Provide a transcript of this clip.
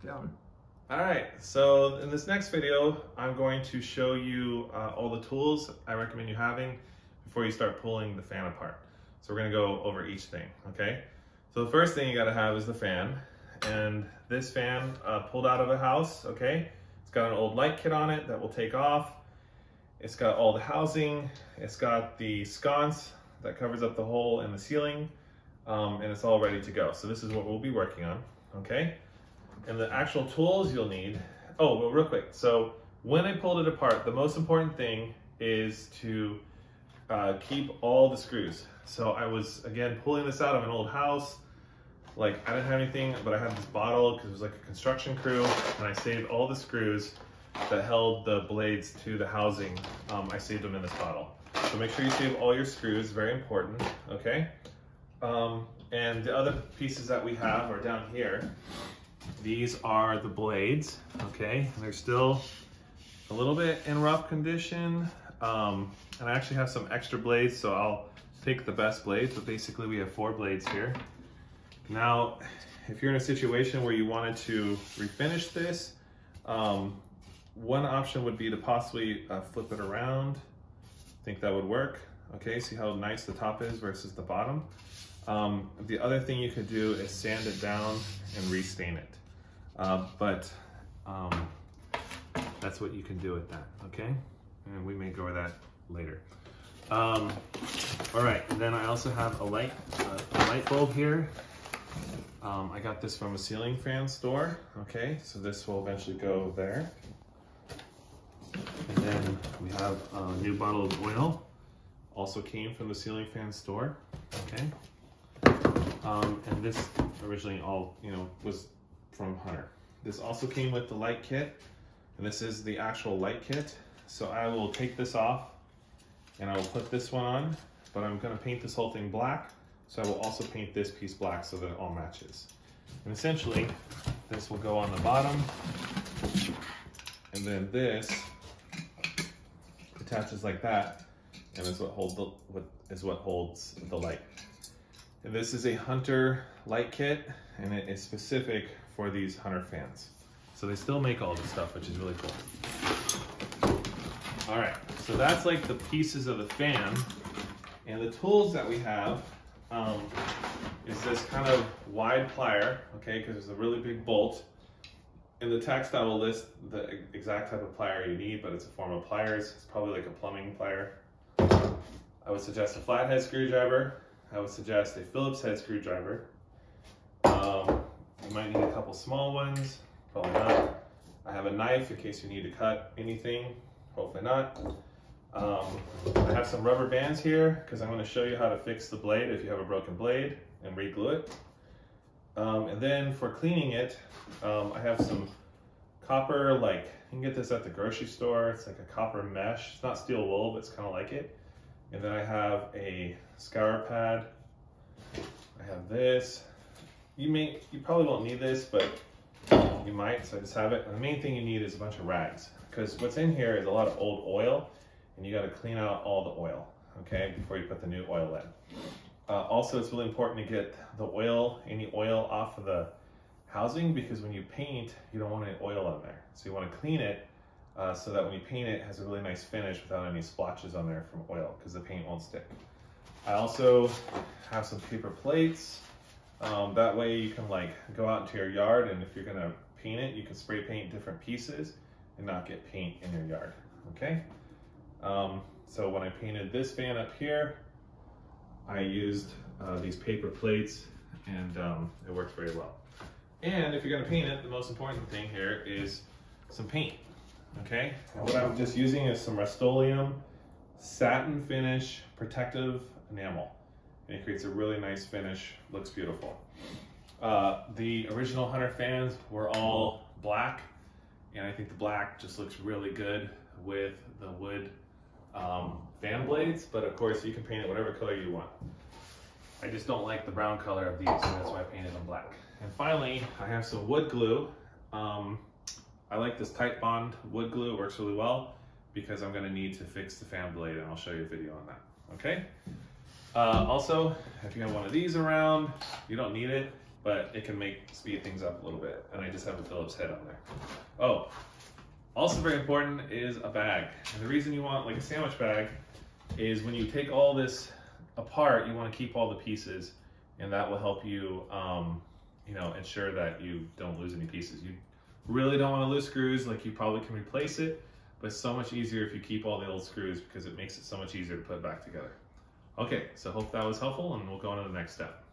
down. All right, so in this next video, I'm going to show you all the tools I recommend you having before you start pulling the fan apart. So we're gonna go over each thing, okay? So the first thing you gotta have is the fan. And this fan pulled out of a house, okay? It's got an old light kit on it that will take off. It's got all the housing. It's got the sconce that covers up the hole in the ceiling. And it's all ready to go. So this is what we'll be working on, okay? And the actual tools you'll need, oh, well, real quick. So when I pulled it apart, the most important thing is to keep all the screws. So I was, again, pulling this out of an old house. Like, I didn't have anything, but I had this bottle because it was like a construction crew, and I saved all the screws that held the blades to the housing. I saved them in this bottle. So make sure you save all your screws, very important, okay? And the other pieces that we have are down here. These are the blades, okay? They're still a little bit in rough condition. And I actually have some extra blades, so I'll pick the best blades, but basically we have 4 blades here. Now, if you're in a situation where you wanted to refinish this, one option would be to possibly flip it around. I think that would work. Okay, see how nice the top is versus the bottom. The other thing you could do is sand it down and restain it. That's what you can do with that, okay? And we may go over that later. All right, and then I also have a light bulb here. I got this from a ceiling fan store, okay? So this will eventually go there. And then we have a new bottle of oil, also came from the ceiling fan store, okay? And this originally all, was from Hunter. This also came with the light kit, and this is the actual light kit. So I will take this off and I will put this one on, but I'm gonna paint this whole thing black. So I will also paint this piece black so that it all matches. And essentially, this will go on the bottom, and then this attaches like that, and is what holds the light. And this is a Hunter light kit, and it is specific for these Hunter fans. So they still make all this stuff, which is really cool. All right, so that's like the pieces of the fan, and the tools that we have is this kind of wide plier, okay, because there's a really big bolt. In the textile will list the exact type of plier you need, but it's a form of pliers. It's probably like a plumbing plier. I would suggest a flathead screwdriver. I would suggest a Phillips head screwdriver. You might need a couple small ones, probably not. I have a knife in case you need to cut anything, hopefully not. I have some rubber bands here because I'm going to show you how to fix the blade if you have a broken blade and re-glue it. And then for cleaning it, I have some copper, like you can get this at the grocery store. It's like a copper mesh. It's not steel wool, but it's kind of like it. And then I have a scour pad. I have this. You probably won't need this, but you might, so I just have it. And the main thing you need is a bunch of rags, because what's in here is a lot of old oil, and you got to clean out all the oil, okay, before you put the new oil in. Also, it's really important to get the oil, any oil off of the housing, because when you paint, you don't want any oil on there. So you want to clean it so that when you paint it, it has a really nice finish without any splotches on there from oil, because the paint won't stick. I also have some paper plates. That way you can like go out into your yard, and if you're gonna paint it, you can spray paint different pieces and not get paint in your yard, okay? So when I painted this fan up here, I used these paper plates, and it worked very well. And if you're gonna paint it, the most important thing here is some paint, okay? And what I'm just using is some Rust-Oleum satin finish protective enamel. And it creates a really nice finish, looks beautiful. The original Hunter fans were all black, and I think the black just looks really good with the wood fan blades, but of course you can paint it whatever color you want. I just don't like the brown color of these, so that's why I painted them black. And finally, I have some wood glue. I like this Tight Bond wood glue, it works really well because I'm gonna need to fix the fan blade, and I'll show you a video on that, okay? Also, if you have one of these around, you don't need it. but it can speed things up a little bit. And I just have a Phillips head on there. Oh, also very important is a bag. And the reason you want like a sandwich bag is when you take all this apart, you want to keep all the pieces, and that will help you, you know, ensure that you don't lose any pieces. You really don't want to lose screws, like you probably can replace it, but it's so much easier if you keep all the old screws because it makes it so much easier to put back together. Okay, so hope that was helpful, and we'll go on to the next step.